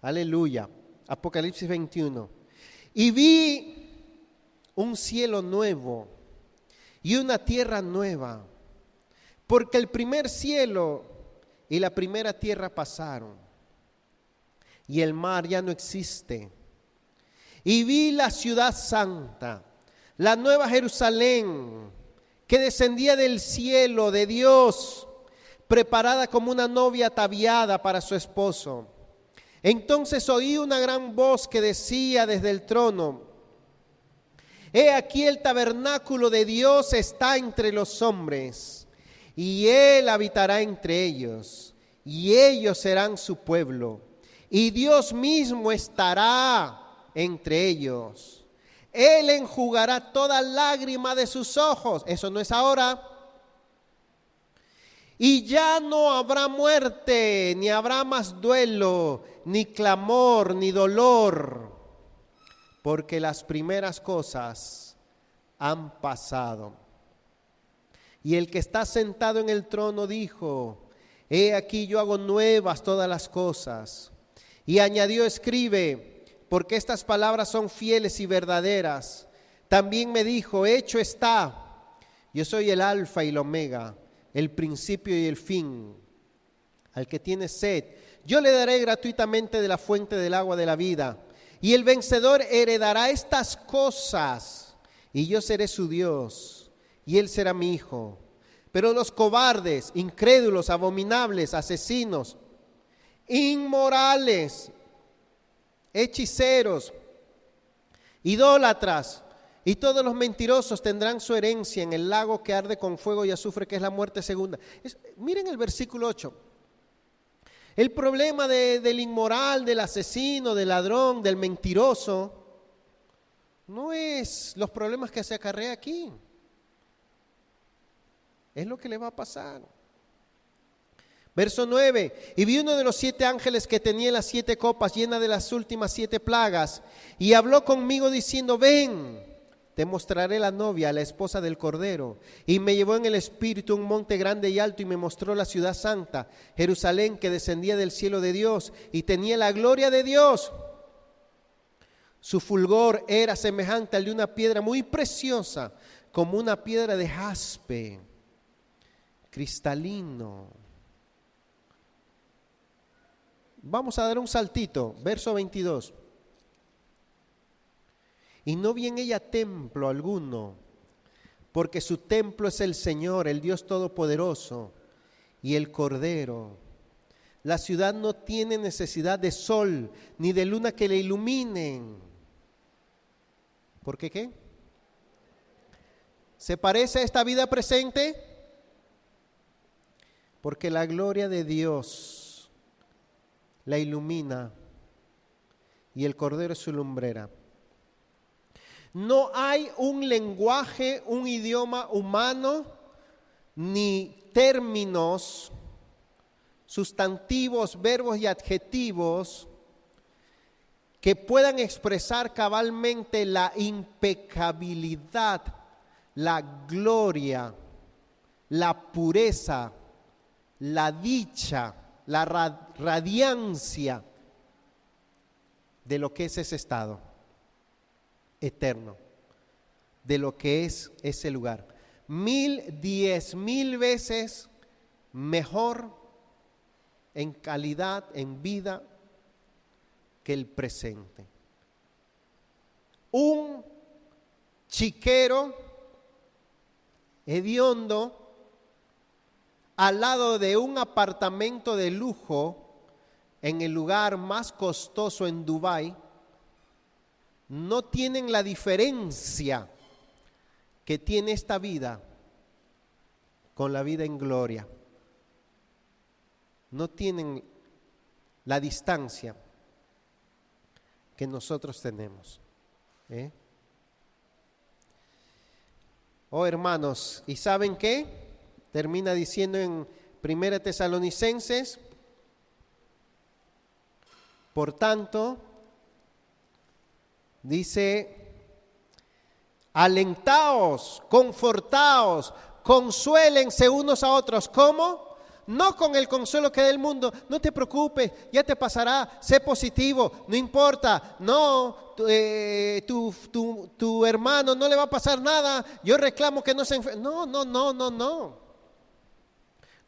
Aleluya. Apocalipsis 21. Y vi un cielo nuevo y una tierra nueva, porque el primer cielo y la primera tierra pasaron, y el mar ya no existe. Y vi la ciudad santa, la nueva Jerusalén, que descendía del cielo de Dios, preparada como una novia ataviada para su esposo. Entonces oí una gran voz que decía desde el trono: He aquí el tabernáculo de Dios está entre los hombres, y Él habitará entre ellos, y ellos serán su pueblo, y Dios mismo estará entre ellos. Él enjugará toda lágrima de sus ojos. Eso no es ahora. Y ya no habrá muerte, ni habrá más duelo, ni clamor, ni dolor, porque las primeras cosas han pasado. Y el que está sentado en el trono dijo: he aquí yo hago nuevas todas las cosas. Y añadió: escribe, porque estas palabras son fieles y verdaderas. También me dijo: hecho está, yo soy el Alfa y el Omega, el principio y el fin. Al que tiene sed, yo le daré gratuitamente de la fuente del agua de la vida. Y el vencedor heredará estas cosas, y yo seré su Dios, y él será mi hijo. Pero los cobardes, incrédulos, abominables, asesinos, inmorales, hechiceros, idólatras y todos los mentirosos tendrán su herencia en el lago que arde con fuego y azufre, que es la muerte segunda. Miren el versículo 8. El problema del inmoral, del asesino, del ladrón, del mentiroso, no es los problemas que se acarrea aquí. Es lo que le va a pasar. Verso 9, y vi uno de los 7 ángeles que tenía las 7 copas llenas de las últimas 7 plagas, y habló conmigo diciendo: ven, te mostraré la novia, la esposa del Cordero. Y me llevó en el espíritu a un monte grande y alto, y me mostró la ciudad santa, Jerusalén, que descendía del cielo de Dios, y tenía la gloria de Dios. Su fulgor era semejante al de una piedra muy preciosa, como una piedra de jaspe, cristalino. Vamos a dar un saltito, verso 22. Y no vi en ella templo alguno, porque su templo es el Señor, el Dios Todopoderoso, y el Cordero. La ciudad no tiene necesidad de sol, ni de luna que le iluminen. ¿Por qué qué? ¿Se parece a esta vida presente? Porque la gloria de Dios la ilumina, y el Cordero es su lumbrera. No hay un lenguaje, un idioma humano, ni términos, sustantivos, verbos y adjetivos que puedan expresar cabalmente la impecabilidad, la gloria, la pureza, la dicha, la radiancia de lo que es ese estado eterno, de lo que es ese lugar. 10,000 veces mejor en calidad, en vida, que el presente. Un chiquero hediondo al lado de un apartamento de lujo en el lugar más costoso en Dubái, no tienen la diferencia que tiene esta vida con la vida en gloria. No tienen la distancia que nosotros tenemos. Oh, hermanos, ¿y saben qué? Termina diciendo en 1 Tesalonicenses: por tanto, dice: alentaos, confortaos, consuélense unos a otros. ¿Cómo? No con el consuelo que da el mundo. No te preocupes, ya te pasará, sé positivo, no importa. No, tu hermano no le va a pasar nada, yo reclamo que no se enferme. No.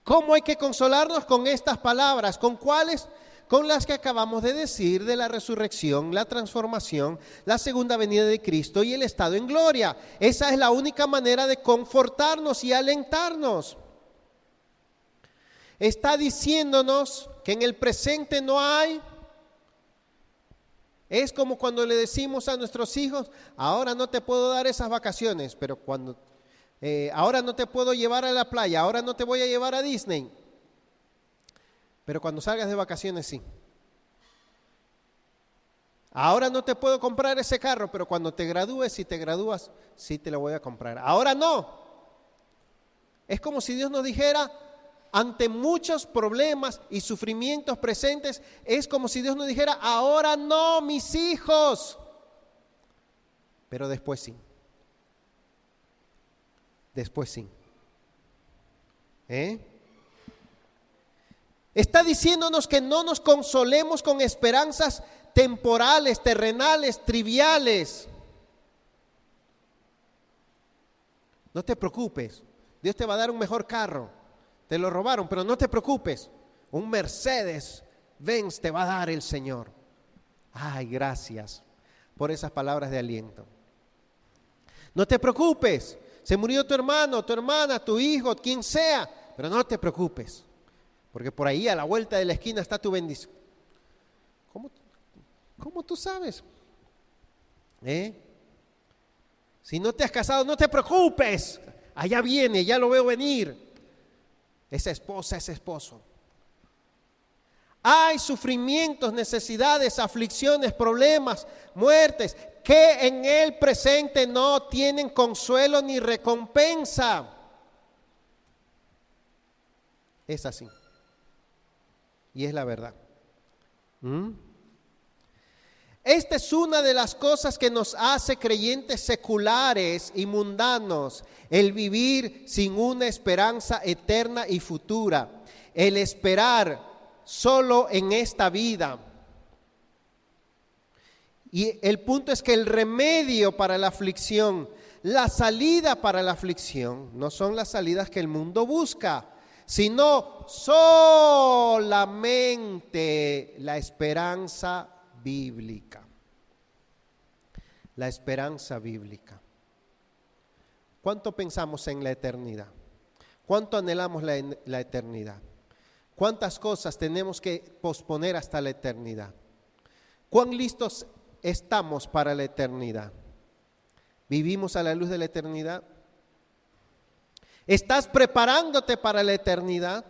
¿Cómo hay que consolarnos? Con estas palabras. ¿Con cuáles? Con las que acabamos de decir, de la resurrección, la transformación, la segunda venida de Cristo y el estado en gloria. Esa es la única manera de confortarnos y alentarnos. Está diciéndonos que en el presente no hay. Es como cuando le decimos a nuestros hijos: ahora no te puedo dar esas vacaciones, pero cuando Ahora no te puedo llevar a la playa, ahora no te voy a llevar a Disney. Pero cuando salgas de vacaciones sí. Ahora no te puedo comprar ese carro, pero cuando te gradúes, si te gradúas, sí te lo voy a comprar. Ahora no. Es como si Dios nos dijera, ante muchos problemas y sufrimientos presentes, es como si Dios nos dijera, ahora no, mis hijos. Pero después sí. Después sí. Está diciéndonos que no nos consolemos con esperanzas temporales, terrenales, triviales. No te preocupes, Dios te va a dar un mejor carro. Te lo robaron, pero no te preocupes. Un Mercedes Benz te va a dar el Señor. Ay, gracias por esas palabras de aliento. No te preocupes, se murió tu hermano, tu hermana, tu hijo, quien sea, pero no te preocupes, porque por ahí a la vuelta de la esquina está tu bendición. ¿Cómo tú sabes? Si no te has casado, no te preocupes, allá viene, ya lo veo venir. Esa esposa, ese esposo. Hay sufrimientos, necesidades, aflicciones, problemas, muertes, que en el presente no tienen consuelo ni recompensa. Es así. Y es la verdad. Esta es una de las cosas que nos hace creyentes seculares y mundanos, el vivir sin una esperanza eterna y futura, el esperar solo en esta vida. Y el punto es que el remedio para la aflicción, la salida para la aflicción, no son las salidas que el mundo busca, sino solamente la esperanza bíblica. La esperanza bíblica. ¿Cuánto pensamos en la eternidad? ¿Cuánto anhelamos la eternidad? ¿Cuántas cosas tenemos que posponer hasta la eternidad? ¿Cuán listos estamos para la eternidad? ¿Vivimos a la luz de la eternidad? ¿Estás preparándote para la eternidad?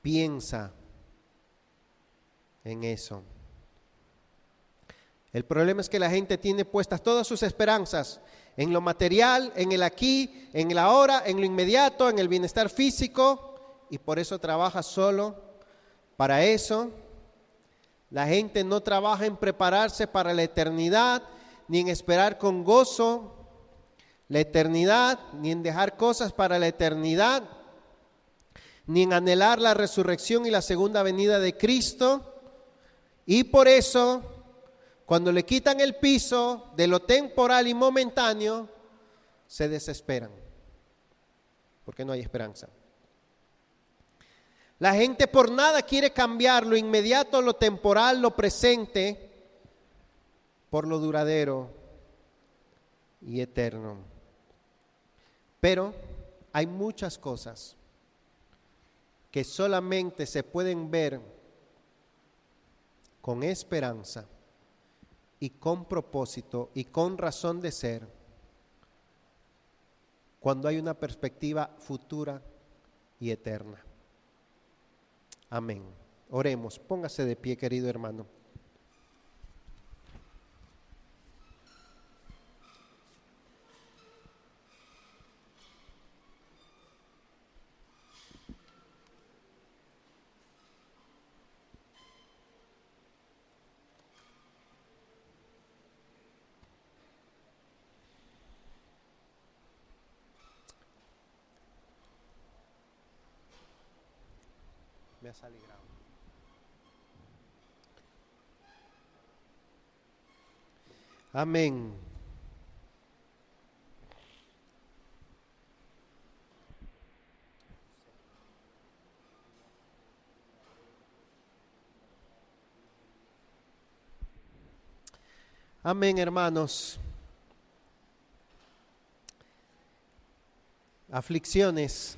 Piensa en eso. El problema es que la gente tiene puestas todas sus esperanzas en lo material, en el aquí, en el ahora, en lo inmediato, en el bienestar físico, y por eso trabaja solo para eso. La gente no trabaja en prepararse para la eternidad, ni en esperar con gozo la eternidad, ni en dejar cosas para la eternidad, ni en anhelar la resurrección y la segunda venida de Cristo. Y por eso, cuando le quitan el piso de lo temporal y momentáneo, se desesperan, porque no hay esperanza. La gente por nada quiere cambiar lo inmediato, lo temporal, lo presente, por lo duradero y eterno. Pero hay muchas cosas que solamente se pueden ver con esperanza y con propósito y con razón de ser cuando hay una perspectiva futura y eterna. Amén. Oremos. Póngase de pie, querido hermano. Me has alegrado. Amén. Amén, hermanos. Aflicciones